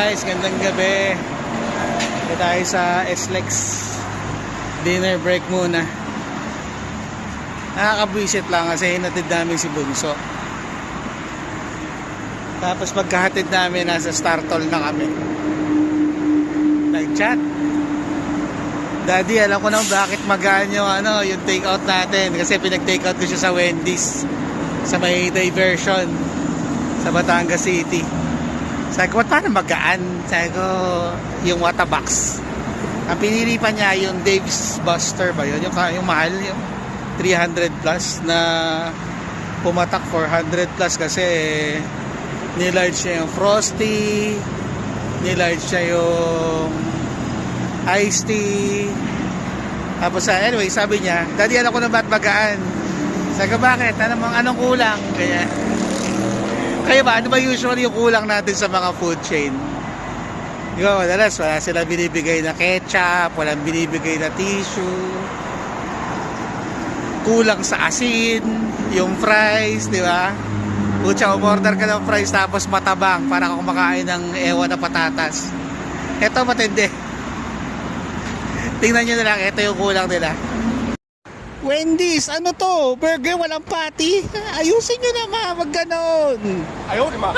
guys, gandang gabi. Dito tayo sa SLEX. Dinner break muna. Nakakabwisit lang kasi hinatid namin si Bunso. Tapos pagkahatid namin, nasa Startol na kami. Nag-chat. Daddy, alam ko na bakit magaan yung take out natin. Kasi pinag-take out ko siya sa Wendy's. Sa may diversion. Sa Batangas City. Sabi ko, paano magaan? Sabi ko, yung Watabox. Ang pinili pa niya yung Dave's Buster ba yun? Yung mahal, yung 300 plus na pumatak 400 plus kasi nilarge siya yung Frosty, nilarge siya yung Iced Tea. Tapos anyway, sabi niya, Daddy, alam ko na ba't magaan? Sabi ko, bakit? Anong kulang? Kaya ba, ano ba usually yung kulang natin sa mga food chain? Di ba, madalas wala sila binibigay na ketchup, walang binibigay na tissue, kulang sa asin, yung fries, di ba? Kutsa, umorder ka ng fries tapos matabang para ka kumakain ng ewan na patatas. Ito matindi. Tingnan nyo na lang, ito yung kulang nila. Wendy's, ano to? Burger, walang patty? Ayusin nyo naman, wag ganon. Ayaw, di ba?